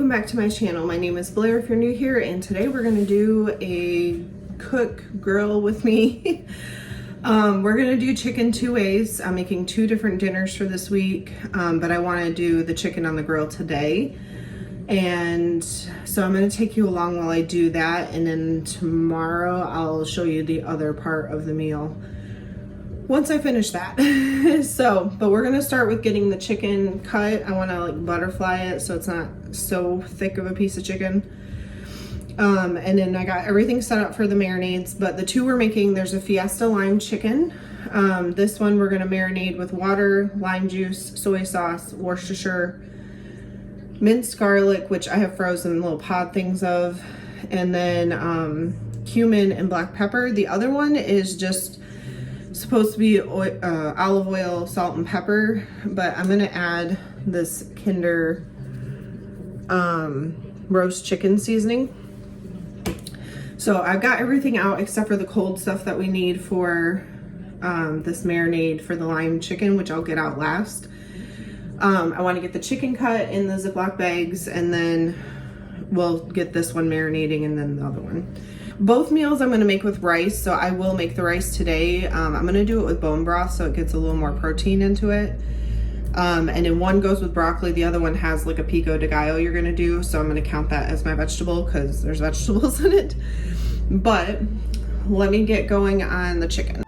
welcome back to my channel. My name is Blair if you're new here, and today we're gonna do a cook grill with me. We're gonna do chicken two ways. I'm making two different dinners for this week, but I wanna do the chicken on the grill today. And so I'm gonna take you along while I do that, and then tomorrow I'll show you the other part of the meal once I finish that. But we're gonna start with getting the chicken cut. I wanna like butterfly it so it's not so thick of a piece of chicken. And then I got everything set up for the marinades, but the two we're making, there's a Fiesta Lime Chicken. This one we're gonna marinate with water, lime juice, soy sauce, Worcestershire, minced garlic, which I have frozen little pod things of, and then cumin and black pepper. The other one is just supposed to be olive oil, salt, and pepper, but I'm gonna add this Kinder roast chicken seasoning. So I've got everything out except for the cold stuff that we need for this marinade for the lime chicken, which I'll get out last. I want to get the chicken cut in the Ziploc bags, and then we'll get this one marinating and then the other one. Both meals I'm going to make with rice, so I will make the rice today. I'm going to do it with bone broth so it gets a little more protein into it. And then one goes with broccoli, the other one has like a pico de gallo you're going to do, so I'm going to count that as my vegetable because there's vegetables in it. But let me get going on the chicken.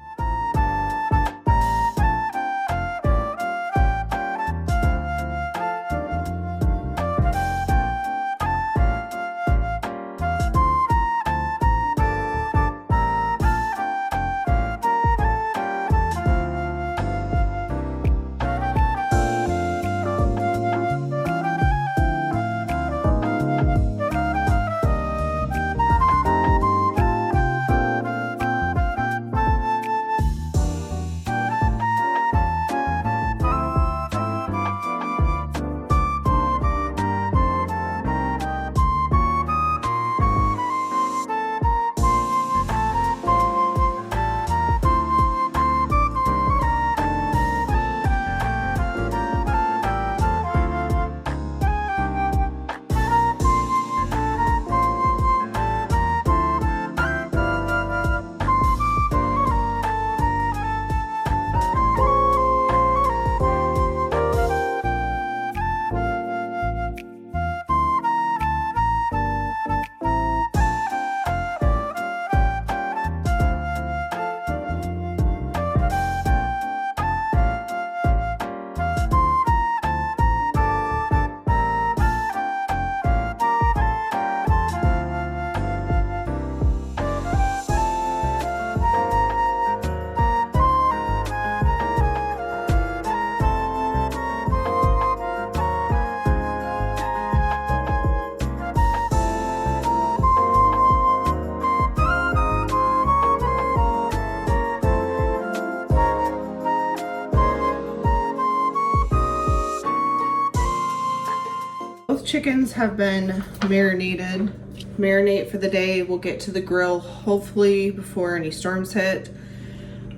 Both chickens have been marinated. Marinate for the day. We'll get to the grill hopefully before any storms hit.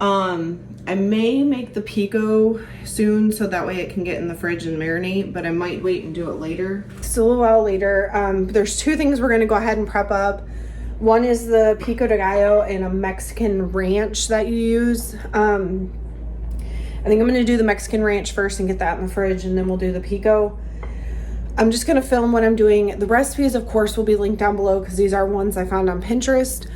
I may make the pico soon so that way it can get in the fridge and marinate, but I might wait and do it later. Still a while later. There's two things we're gonna go ahead and prep up. One is the pico de gallo and a Mexican ranch that you use. I think I'm gonna do the Mexican ranch first and get that in the fridge, and then we'll do the pico. I'm just gonna film what I'm doing. The recipes, of course, will be linked down below because these are ones I found on Pinterest.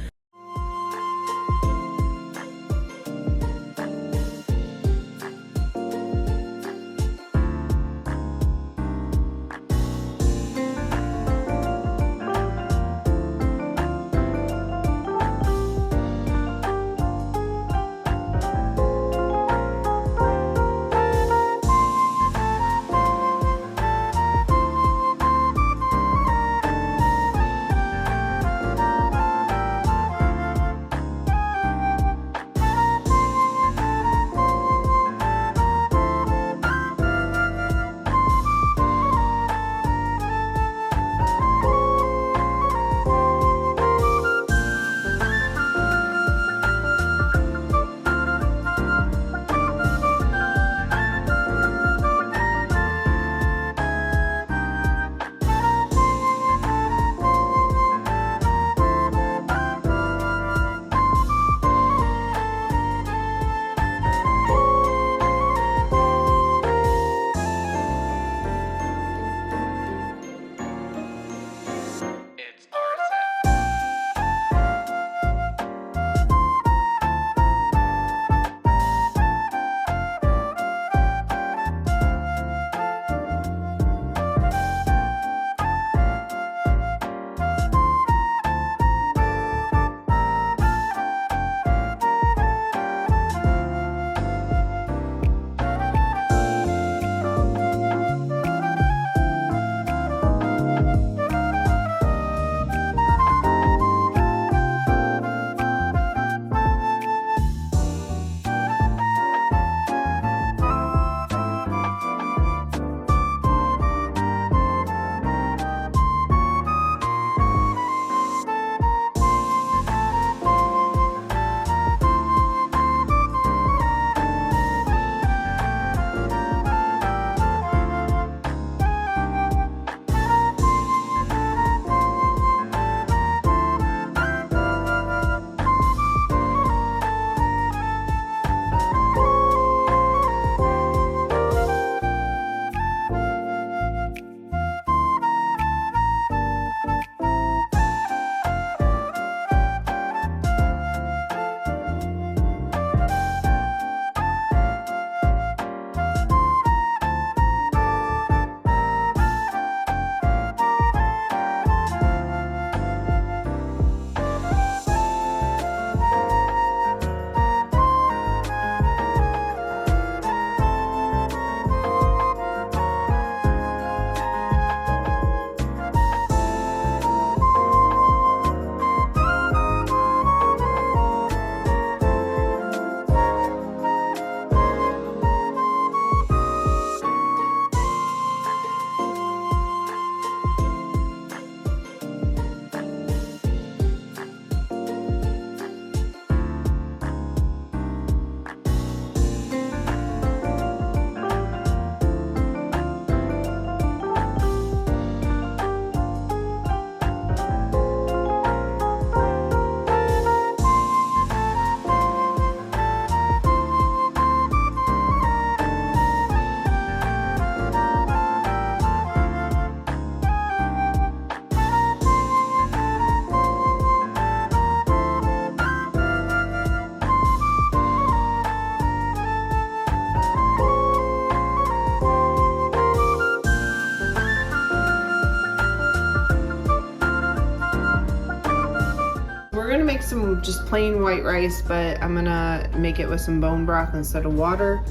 just plain white rice, but I'm gonna make it with some bone broth instead of water.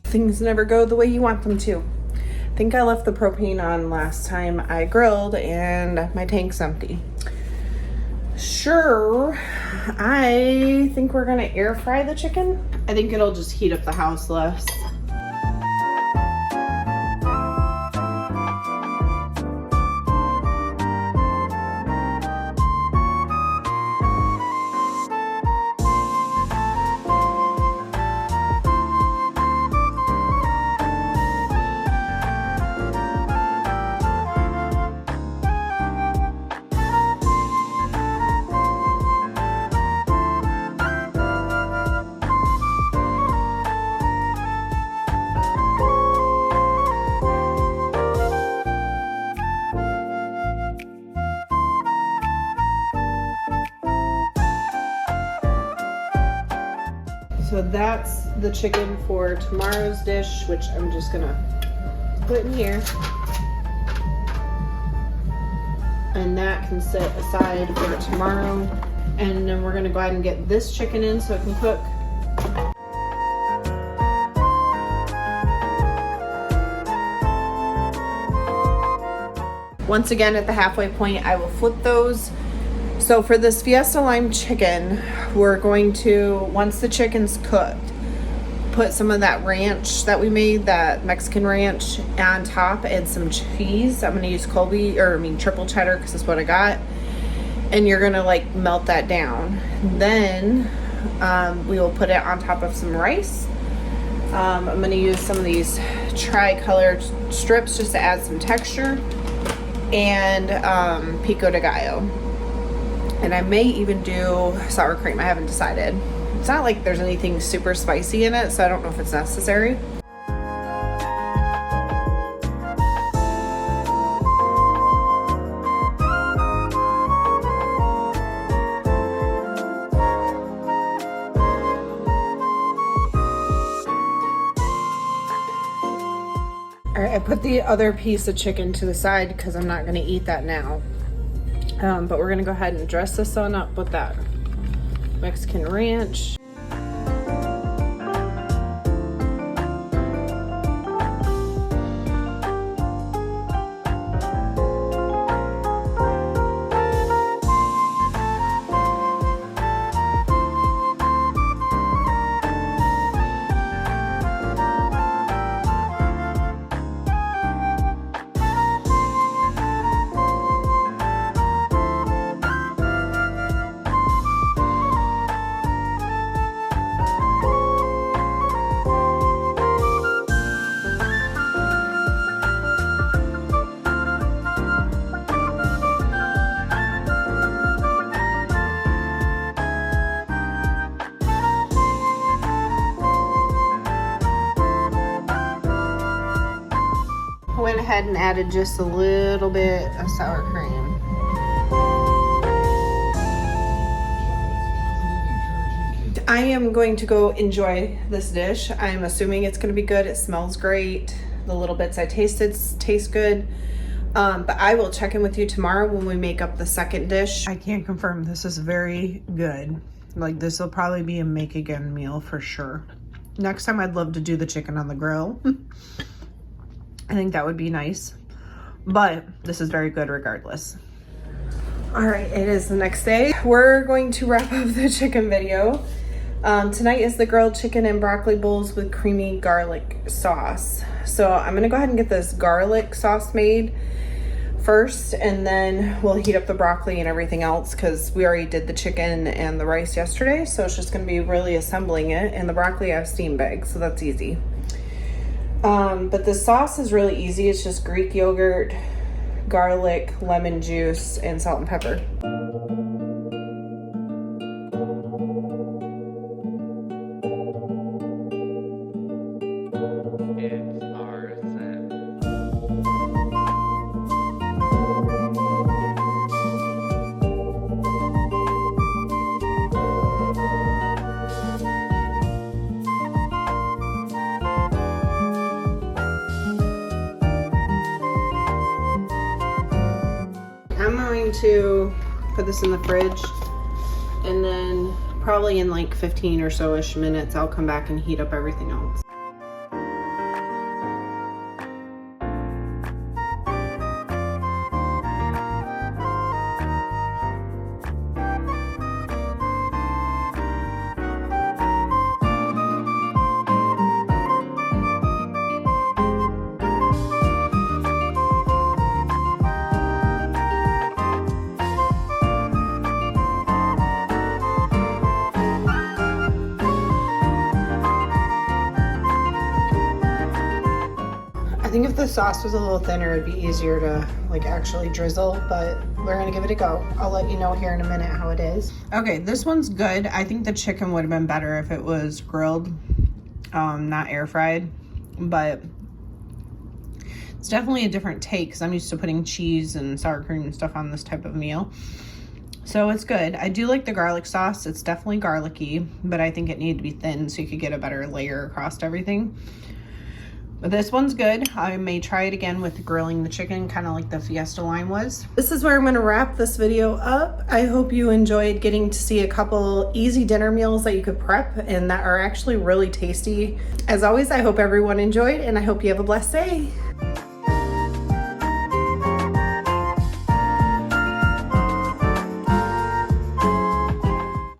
Things never go the way you want them to. I think I left the propane on last time I grilled and my tank's empty. Sure, I think we're gonna air fry the chicken. I think it'll just heat up the house less. So that's the chicken for tomorrow's dish, which I'm just gonna put in here. And that can sit aside for tomorrow. And then we're gonna go ahead and get this chicken in so it can cook. Once again, at the halfway point, I will flip those. So for this Fiesta Lime Chicken, we're going to, once the chicken's cooked, put some of that ranch that we made, that Mexican ranch, on top, and some cheese. I'm gonna use triple cheddar, because that's what I got. And you're gonna like melt that down. Then we will put it on top of some rice. I'm gonna use some of these tri-colored strips just to add some texture, and pico de gallo. And I may even do sour cream. I haven't decided. It's not like there's anything super spicy in it, so I don't know if it's necessary. All right, I put the other piece of chicken to the side because I'm not gonna eat that now. But we're gonna go ahead and dress this one up with that Mexican ranch. Went ahead and added just a little bit of sour cream. I am going to go enjoy this dish. I'm assuming it's going to be good. It smells great. The little bits I tasted taste good. But I will check in with you tomorrow when we make up the second dish. I can't confirm this is very good. Like, this will probably be a make again meal for sure. Next time I'd love to do the chicken on the grill. I think that would be nice, but this is very good regardless. All right, it is the next day. We're going to wrap up the chicken video. Tonight is the grilled chicken and broccoli bowls with creamy garlic sauce. So I'm gonna go ahead and get this garlic sauce made first, and then we'll heat up the broccoli and everything else because we already did the chicken and the rice yesterday. So it's just gonna be really assembling it. And the broccoli I have steam bags, so that's easy. But the sauce is really easy. It's just Greek yogurt, garlic, lemon juice, and salt and pepper. I'm going to put this in the fridge, and then probably in like 15 or so-ish minutes, I'll come back and heat up everything else. I think if the sauce was a little thinner, it'd be easier to like actually drizzle, but we're gonna give it a go. I'll let you know here in a minute how it is. Okay, this one's good. I think the chicken would have been better if it was grilled, not air fried, but it's definitely a different take because I'm used to putting cheese and sour cream and stuff on this type of meal. So it's good. I do like the garlic sauce. It's definitely garlicky, but I think it needed to be thin so you could get a better layer across everything. But this one's good. I may try it again with grilling the chicken, kind of like the Fiesta Lime was. This is where I'm gonna wrap this video up. I hope you enjoyed getting to see a couple easy dinner meals that you could prep and that are actually really tasty. As always, I hope everyone enjoyed, and I hope you have a blessed day.